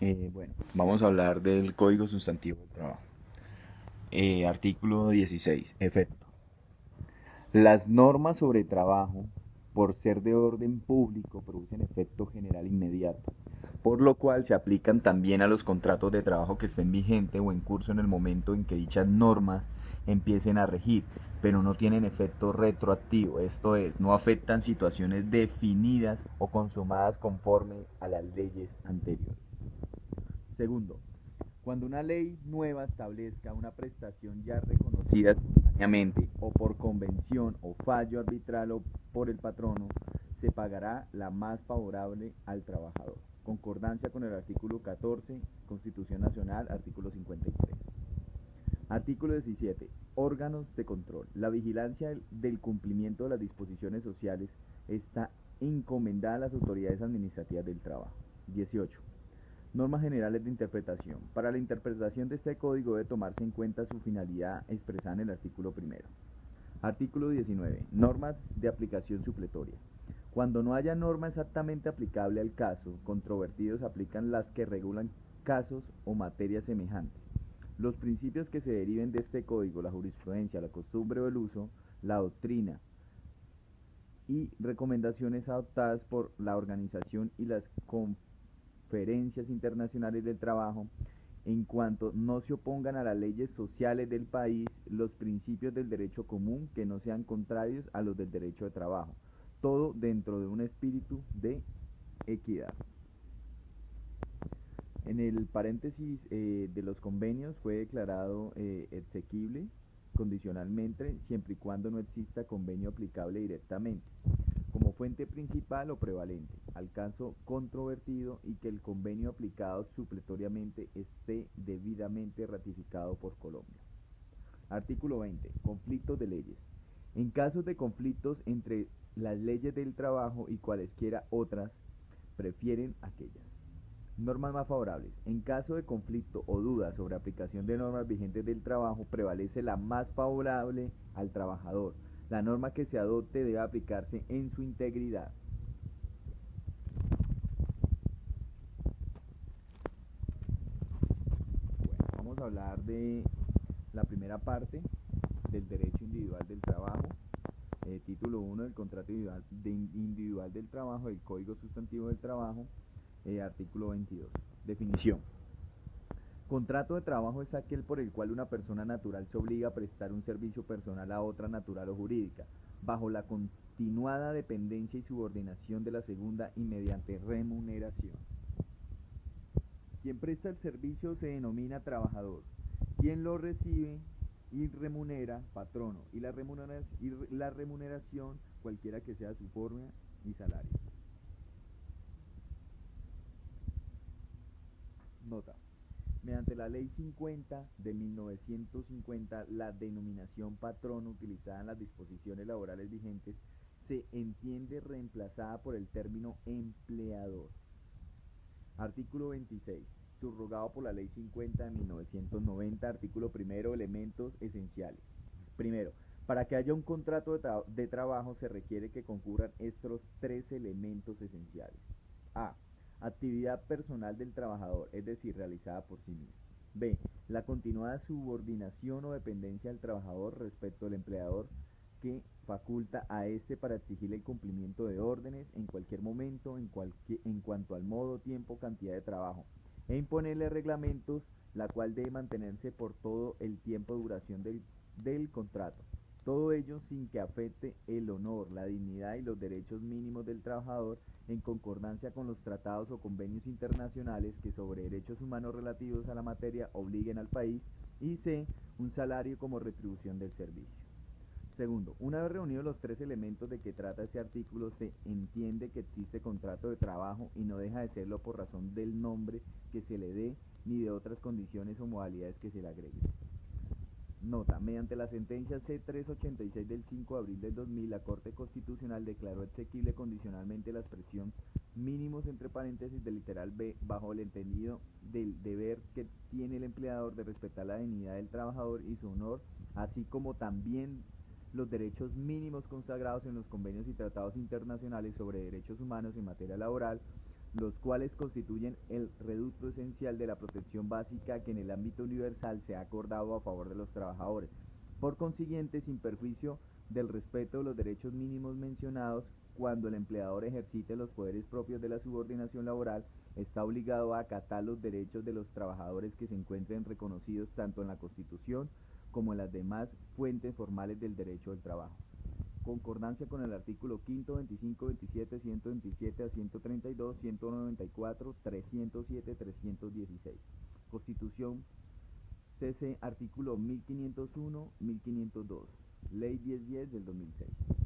Bueno, vamos a hablar del Código Sustantivo del Trabajo. Artículo 16. Efecto. Las normas sobre trabajo, por ser de orden público, producen efecto general inmediato, por lo cual se aplican también a los contratos de trabajo que estén vigentes o en curso en el momento en que dichas normas empiecen a regir, pero no tienen efecto retroactivo, esto es, no afectan situaciones definidas o consumadas conforme a las leyes anteriores. Segundo, cuando una ley nueva establezca una prestación ya reconocida espontáneamente o por convención o fallo arbitral o por el patrono, se pagará la más favorable al trabajador. Concordancia con el artículo 14, Constitución Nacional, artículo 53. Artículo 17. Órganos de control. La vigilancia del cumplimiento de las disposiciones sociales está encomendada a las autoridades administrativas del trabajo. 18. Normas generales de interpretación. Para la interpretación de este código debe tomarse en cuenta su finalidad expresada en el artículo primero. Artículo 19. Normas de aplicación supletoria. Cuando no haya norma exactamente aplicable al caso controvertido, se aplican las que regulan casos o materias semejantes. Los principios que se deriven de este código, la jurisprudencia, la costumbre o el uso, la doctrina y recomendaciones adoptadas por la organización y las conferencias internacionales del trabajo, en cuanto no se opongan a las leyes sociales del país, los principios del derecho común que no sean contrarios a los del derecho de trabajo, todo dentro de un espíritu de equidad. En el paréntesis de los convenios fue declarado exequible condicionalmente siempre y cuando no exista convenio aplicable directamente como fuente principal o prevalente al caso controvertido y que el convenio aplicado supletoriamente esté debidamente ratificado por Colombia. Artículo 20. Conflictos de leyes. En casos de conflictos entre las leyes del trabajo y cualesquiera otras, prefieren aquellas. Normas más favorables. En caso de conflicto o duda sobre aplicación de normas vigentes del trabajo, prevalece la más favorable al trabajador. La norma que se adopte debe aplicarse en su integridad. Bueno, vamos a hablar de la primera parte del derecho individual del trabajo. Título 1 del contrato individual del trabajo, del Código Sustantivo del Trabajo, artículo 22. Definición. Contrato de trabajo es aquel por el cual una persona natural se obliga a prestar un servicio personal a otra natural o jurídica, bajo la continuada dependencia y subordinación de la segunda y mediante remuneración. Quien presta el servicio se denomina trabajador. Quien lo recibe y remunera, patrono. Y la remuneración, cualquiera que sea su forma y salario. Nota. Mediante la Ley 50 de 1950, la denominación patrono utilizada en las disposiciones laborales vigentes se entiende reemplazada por el término empleador. Artículo 26. Subrogado por la Ley 50 de 1990, artículo primero, elementos esenciales. Primero, para que haya un contrato de trabajo se requiere que concurran estos tres elementos esenciales. A. Actividad personal del trabajador, es decir, realizada por sí mismo. B. La continuada subordinación o dependencia del trabajador respecto al empleador que faculta a éste para exigirle el cumplimiento de órdenes en cualquier momento en cuanto al modo, tiempo, cantidad de trabajo, e imponerle reglamentos, la cual debe mantenerse por todo el tiempo de duración del contrato. Todo ello sin que afecte el honor, la dignidad y los derechos mínimos del trabajador en concordancia con los tratados o convenios internacionales que sobre derechos humanos relativos a la materia obliguen al país, y C. Un salario como retribución del servicio. Segundo, una vez reunidos los tres elementos de que trata este artículo, se entiende que existe contrato de trabajo y no deja de serlo por razón del nombre que se le dé ni de otras condiciones o modalidades que se le agreguen. Nota, mediante la sentencia C-386 del 5 de abril del 2000, la Corte Constitucional declaró exequible condicionalmente la expresión mínimos entre paréntesis del literal B bajo el entendido del deber que tiene el empleador de respetar la dignidad del trabajador y su honor, así como también los derechos mínimos consagrados en los convenios y tratados internacionales sobre derechos humanos en materia laboral, los cuales constituyen el reducto esencial de la protección básica que en el ámbito universal se ha acordado a favor de los trabajadores. Por consiguiente, sin perjuicio del respeto de los derechos mínimos mencionados, cuando el empleador ejercite los poderes propios de la subordinación laboral, está obligado a acatar los derechos de los trabajadores que se encuentren reconocidos tanto en la Constitución como en las demás fuentes formales del derecho del trabajo. Concordancia con el artículo 5, 25, 27, 127 a 132, 194, 307, 316. Constitución CC, artículo 1501, 1502. Ley 1010 del 2006.